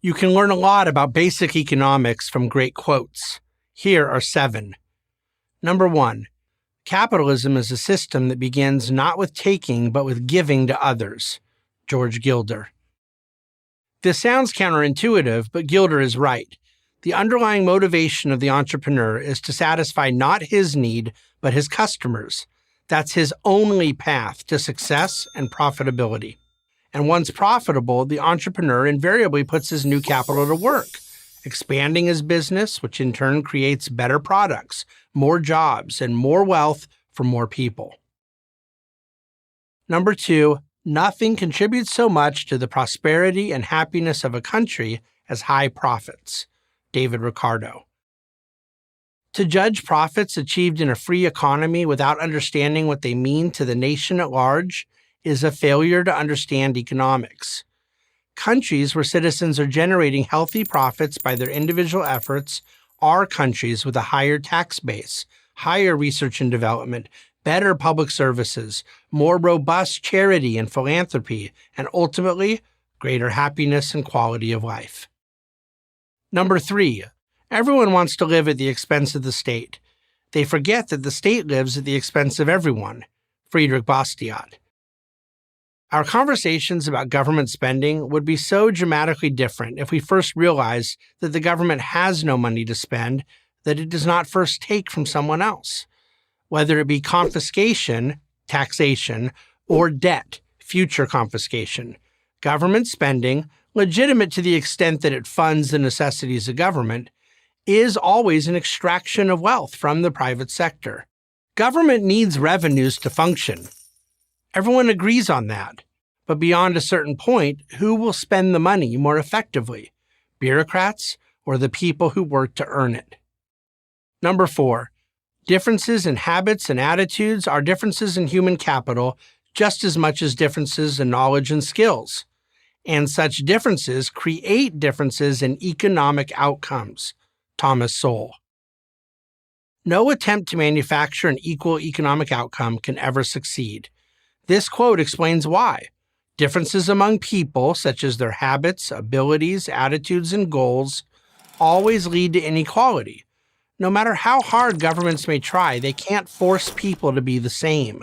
You can learn a lot about basic economics from great quotes. Here are 7. Number 1. Capitalism is a system that begins not with taking, but with giving to others. George Gilder. This sounds counterintuitive, but Gilder is right. The underlying motivation of the entrepreneur is to satisfy not his need, but his customers. That's his only path to success and profitability. And once profitable, the entrepreneur invariably puts his new capital to work, expanding his business, which in turn creates better products, more jobs, and more wealth for more people. Number 2, nothing contributes so much to the prosperity and happiness of a country as high profits. David Ricardo. To judge profits achieved in a free economy without understanding what they mean to the nation at large is a failure to understand economics. Countries where citizens are generating healthy profits by their individual efforts are countries with a higher tax base, higher research and development, better public services, more robust charity and philanthropy, and ultimately, greater happiness and quality of life. Number 3, everyone wants to live at the expense of the state. They forget that the state lives at the expense of everyone. Friedrich Bastiat. Our conversations about government spending would be so dramatically different if we first realized that the government has no money to spend, that it does not first take from someone else. Whether it be confiscation, taxation, or debt, future confiscation, government spending, legitimate to the extent that it funds the necessities of government, is always an extraction of wealth from the private sector. Government needs revenues to function. Everyone agrees on that. But beyond a certain point, who will spend the money more effectively? Bureaucrats or the people who work to earn it? Number 4, differences in habits and attitudes are differences in human capital just as much as differences in knowledge and skills. And such differences create differences in economic outcomes. Thomas Sowell. No attempt to manufacture an equal economic outcome can ever succeed. This quote explains why. Differences among people, such as their habits, abilities, attitudes, and goals, always lead to inequality. No matter how hard governments may try, they can't force people to be the same.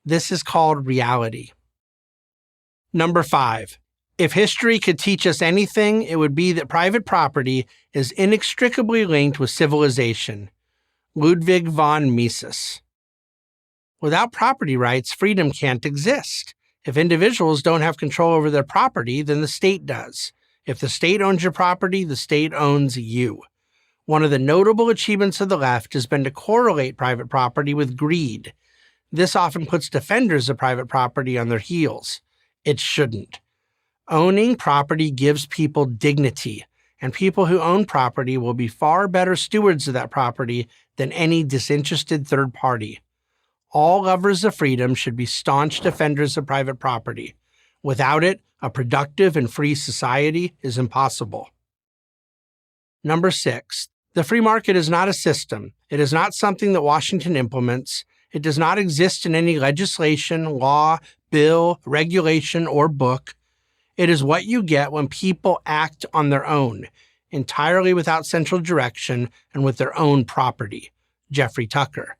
This is called reality. Number 5. If history could teach us anything, it would be that private property is inextricably linked with civilization. Ludwig von Mises. Without property rights, freedom can't exist. If individuals don't have control over their property, then the state does. If the state owns your property, the state owns you. One of the notable achievements of the left has been to correlate private property with greed. This often puts defenders of private property on their heels. It shouldn't. Owning property gives people dignity, and people who own property will be far better stewards of that property than any disinterested third party. All lovers of freedom should be staunch defenders of private property. Without it, a productive and free society is impossible. Number 6. The free market is not a system. It is not something that Washington implements. It does not exist in any legislation, law, bill, regulation, or book. It is what you get when people act on their own, entirely without central direction and with their own property. Jeffrey Tucker.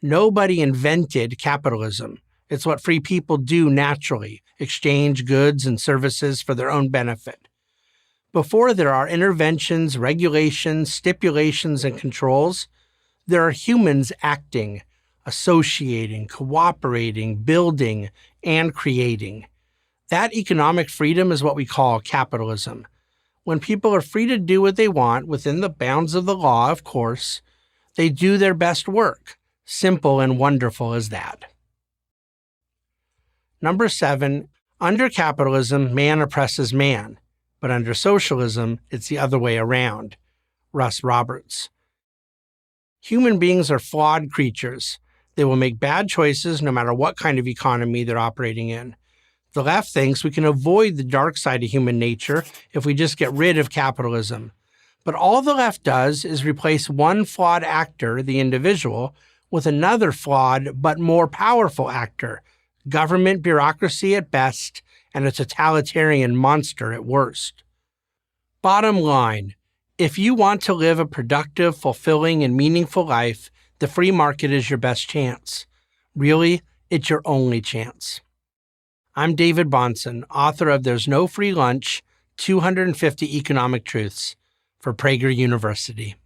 Nobody invented capitalism. It's what free people do naturally, exchange goods and services for their own benefit. Before there are interventions, regulations, stipulations, and controls, there are humans acting, associating, cooperating, building, and creating. That economic freedom is what we call capitalism. When people are free to do what they want within the bounds of the law, of course, they do their best work. Simple and wonderful as that. Number 7, under capitalism, man oppresses man, but under socialism, it's the other way around. Russ Roberts. Human beings are flawed creatures. They will make bad choices no matter what kind of economy they're operating in. The left thinks we can avoid the dark side of human nature if we just get rid of capitalism. But all the left does is replace one flawed actor, the individual, with another flawed but more powerful actor, government bureaucracy at best and a totalitarian monster at worst. Bottom line, if you want to live a productive, fulfilling, and meaningful life, the free market is your best chance. Really, it's your only chance. I'm David Bahnsen, author of There's No Free Lunch, 250 Economic Truths for Prager University.